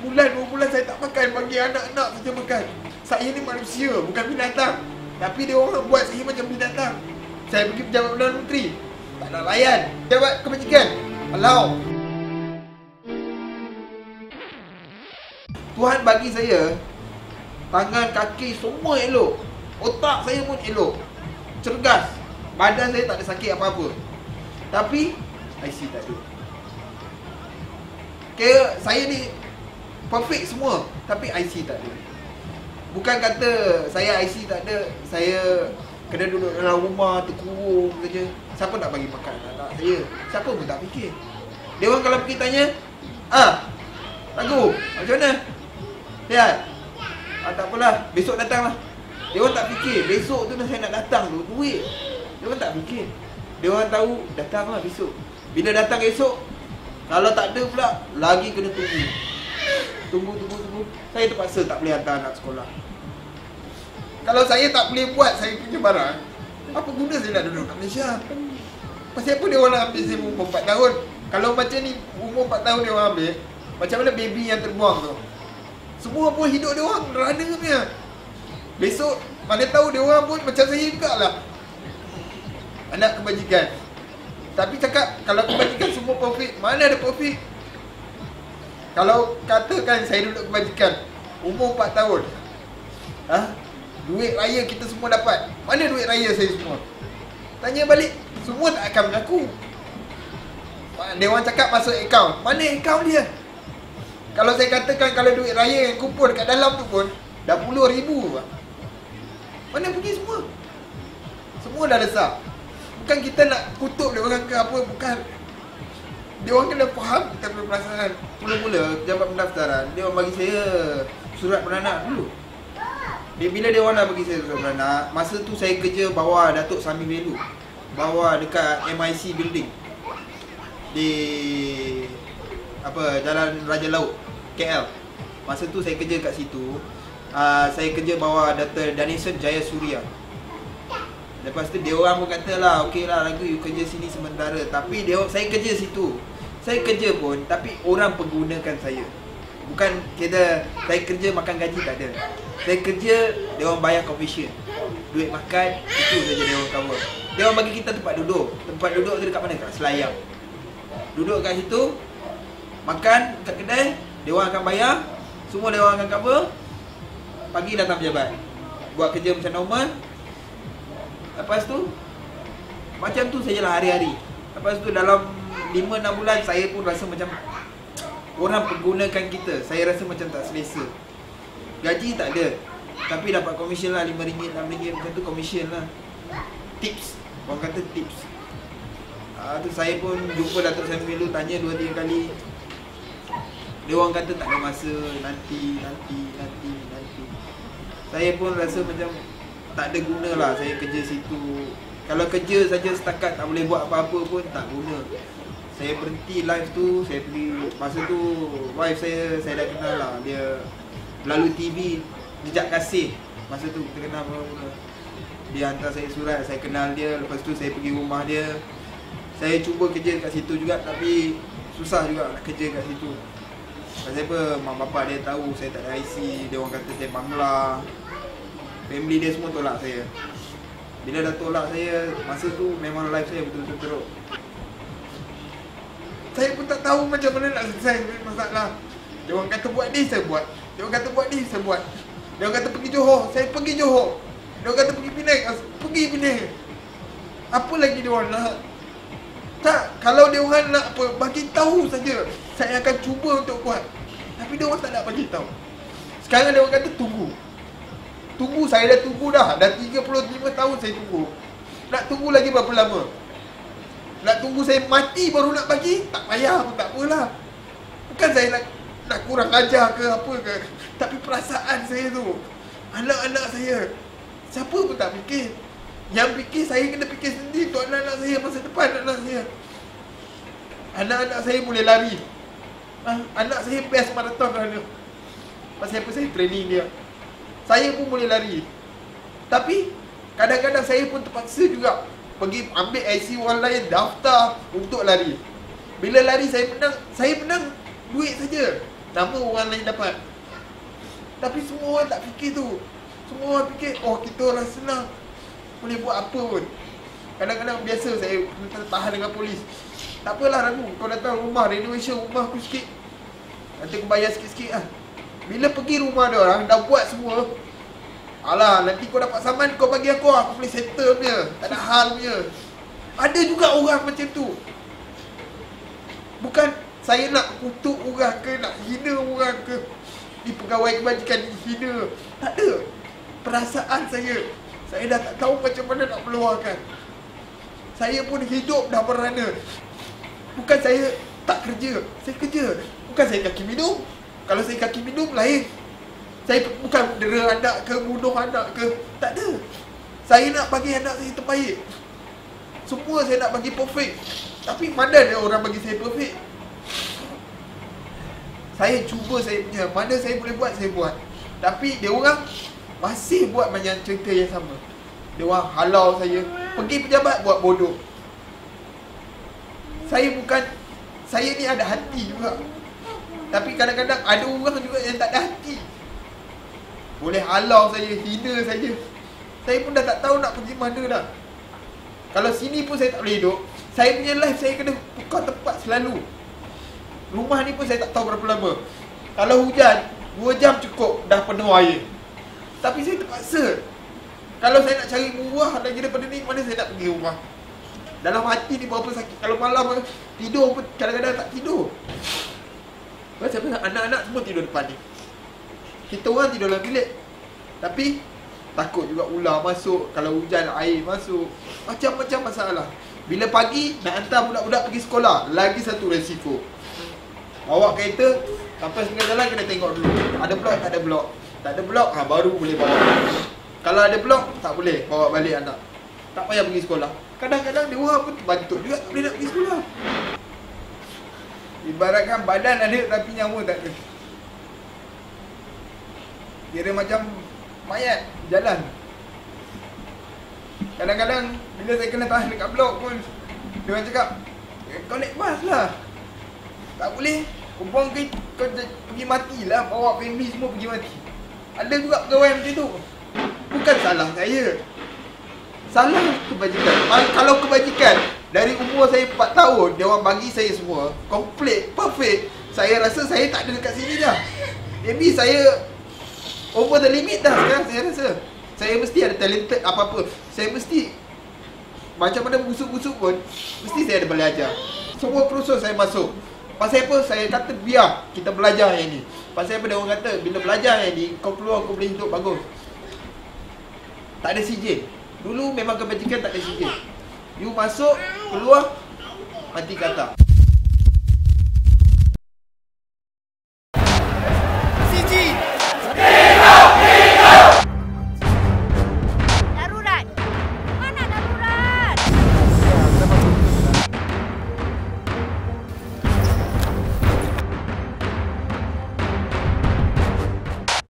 sebulan, 2 bulan saya tak makan, bagi anak-anak saja makan. Saya ni manusia, bukan binatang. Tapi dia orang buat saya macam binatang. Saya pergi pejabat Perdana Menteri, tak nak layan. Pejabat kebajikan, allow. Tuhan bagi saya tangan, kaki semua elok. Otak saya pun elok, cergas. Badan saya tak ada sakit apa-apa. Tapi IC tak ada. Kira saya ni perfect semua, tapi IC tak ada. Bukan kata saya IC tak ada, saya kena duduk dalam rumah terkurung saja. Siapa nak bagi makan anak saya? Siapa pun tak fikir. Dia orang kalau pergi tanya, lagu macam mana? Sihat? Tak apalah, besok datanglah. Dia orang tak fikir, besok tu saya nak datang tu, duit. Dia orang tak fikir. Dia orang tahu, datanglah besok. Bila datang esok, kalau tak ada pula, lagi kena tunggu. Tunggu. Saya terpaksa tak boleh hantar anak sekolah. Kalau saya tak boleh buat saya punya barang, apa guna saya nak duduk kat Malaysia? Pasal apa dia orang nak ambil saya umur 4 tahun? Kalau macam ni, umur 4 tahun dia orang ambil, macam mana baby yang terbuang tu? Semua pun hidup dia orang rana punya. Besok, mana tahu dia orang pun macam saya juga lah, anak kebajikan. Tapi cakap, kalau kebajikan semua profit, mana ada profit? Kalau katakan saya duduk kebajikan, umur 4 tahun, duit raya kita semua dapat. Mana duit raya saya semua? Tanya balik, semua tak akan mengaku. Dia orang cakap masuk akaun. Mana akaun dia? Kalau saya katakan kalau duit raya yang kumpul kat dalam tu pun dah puluh ribu. Mana pergi semua? Semua dah lesap. Bukan kita nak kutuk dia orang ke apa, bukan. Dia orang kena faham kita punya perasaan. Mula-mula pejabat pendaftaran, dia orang bagi saya surat beranak dulu. Bila dia orang dah bagi saya surat beranak, masa tu saya kerja bawah Datuk Sami Belu, bawah dekat MIC building di Jalan Raja Laut, KL. Masa tu saya kerja kat situ. Saya kerja bawah Dr. Danison Jayasuriya. Lepas tu dia orang pun kata lah, okey lah Ragu, you kerja sini sementara. Tapi saya kerja situ. Saya kerja pun, tapi orang pergunakan saya. Bukan kita, saya kerja makan gaji, tak ada. Saya kerja, dia orang bayar commission. Duit makan, itu saja dia orang cover. Dia orang bagi kita tempat duduk. Tempat duduk tu dekat mana? Kat Selayang. Duduk kat situ, makan kat kedai, dia orang akan bayar. Semua dia orang akan cover. Pagi datang pejabat, buat kerja macam normal. Lepas tu, macam tu sajalah hari-hari. Lepas tu dalam 5-6 bulan, saya pun rasa macam orang pergunakan kita. Saya rasa macam tak selesa. Gaji tak ada, tapi dapat komisen lah, RM5, RM6, macam tu komisen lah. Tips, orang kata tips. Tu saya pun jumpa Datuk Sami Belu, tanya 2-3 kali. Dia orang kata tak ada masa, nanti. Saya pun rasa macam tak ada guna lah saya kerja situ. Kalau kerja saja setakat tak boleh buat apa-apa pun tak guna. Saya berhenti live tu, saya pergi. Masa tu wife saya dah kenal lah. Dia melalui TV, Jejak Kasih. Masa tu kita kenal mula-mula. Dia hantar saya surat, saya kenal dia. Lepas tu saya pergi rumah dia. Saya cuba kerja kat situ juga, tapi susah juga nak kerja kat situ. Pasal apa, mak bapak dia tahu saya tak ada IC. Dia orang kata saya bangla. Family dia semua tolak saya. Bila dah tolak saya, masa tu memang life saya betul-betul teruk. Saya pun tak tahu macam mana nak selesai masalah. Dia orang kata buat ni, saya buat. Dia orang kata buat ni, saya buat. Dia orang kata pergi Johor, saya pergi Johor. Dia orang kata pergi Penang, pergi Penang. Apa lagi dia orang nak? Tak, kalau dia orang nak apa, bagi tahu saja. Saya akan cuba untuk buat. Tapi dia orang tak nak bagi tahu. Sekarang dia orang kata tunggu. Tunggu, saya dah tunggu dah 35 tahun saya tunggu. Nak tunggu lagi berapa lama? Nak tunggu saya mati baru nak bagi? Tak payah pun, tak apalah. Bukan saya nak kurang ajar ke apa ke, tapi perasaan saya tu, anak-anak saya, siapa pun tak fikir. Yang fikir, saya kena fikir sendiri untuk anak-anak saya, masa depan anak saya. Anak-anak saya boleh lari. Anak saya best marathon runner. Pasal apa? Saya training dia. Saya pun boleh lari. Tapi kadang-kadang saya pun terpaksa juga pergi ambil IC orang lain, daftar untuk lari. Bila lari saya menang duit saja. nama orang lain dapat. Tapi semua orang tak fikir tu. Semua orang fikir, oh kita orang senang, boleh buat apa pun. Kadang-kadang biasa saya tahan dengan polis. Tak apalah Ragu, kau datang rumah, renovation rumah aku sikit, nanti aku bayar sikit-sikit lah. Bila pergi rumah dia orang, dah buat semua, alah, nanti kau dapat saman, kau bagi aku boleh settle punya, tak ada hal punya. Ada juga orang macam tu. Bukan saya nak kutuk orang ke, nak hina orang ke, di pegawai kebajikan dihina. Tak ada. Perasaan saya dah tak tahu macam mana nak meluahkan. Saya pun hidup dah merana. Bukan saya tak kerja, saya kerja. Bukan saya kaki minum. Kalau saya kaki minum lain. Saya bukan dera anak ke, bunuh anak ke. Tak ada. Saya nak bagi anak saya terbaik. Semua saya nak bagi perfect. Tapi mana ada orang bagi saya perfect? Saya cuba saya punya, mana saya boleh buat, saya buat. Tapi dia orang masih buat macam cerita yang sama. Dia orang halau saya, pergi pejabat buat bodoh. Saya ni ada hati juga. Tapi kadang-kadang ada orang juga yang tak ada hati. Boleh halau saya, hina saya. Saya pun dah tak tahu nak pergi mana dah. Kalau sini pun saya tak boleh hidup. Saya punya life saya kena tukar tempat selalu. Rumah ni pun saya tak tahu berapa lama. Kalau hujan 2 jam cukup, dah penuh air. Tapi saya terpaksa. Kalau saya nak cari buah lagi daripada ni, mana saya nak pergi rumah? Dalam hati ni berapa sakit. Kalau malam tidur pun kadang-kadang tak tidur. Sebab anak-anak semua tidur depan ni. Kita orang tidur dalam bilik. Tapi takut juga ular masuk. Kalau hujan air masuk. Macam-macam masalah. Bila pagi nak hantar budak-budak pergi sekolah, lagi satu resiko. Bawa kereta sampai setengah jalan kena tengok dulu. Ada blok, tak ada blok. Tak ada blok, baru boleh bawa. Kalau ada blok, tak boleh bawa balik anak. Tak payah pergi sekolah. Kadang-kadang dia orang pun bantuk juga, tak boleh nak pergi sekolah. Ibaratkan badan ada tapi nyawa tak ada. Kira macam mayat jalan. Kadang-kadang bila saya kena tahan dekat blok pun, dia orang cakap, kau naik bas lah. Tak boleh, kau pergi matilah, bawa family semua pergi mati. Ada juga pegawai macam tu. Bukan salah saya, salah kebajikan. Kalau kebajikan, dari umur saya 4 tahun, dia orang bagi saya semua complete, perfect. Saya rasa saya tak ada dekat sini dah. Maybe saya over the limit dah sekarang saya rasa. Saya mesti ada talented apa-apa. Saya mesti, macam mana busuk-busuk pun, mesti saya ada belajar. Semua kursus saya masuk. Pasal apa? Saya kata biar kita belajar yang ni. Pasal apa dia orang kata, bila belajar yang ni, kau keluar kau boleh hidup bagus. Tak ada sijil. Dulu memang kebajikan tak ada sijil. You masuk, keluar, mati kata.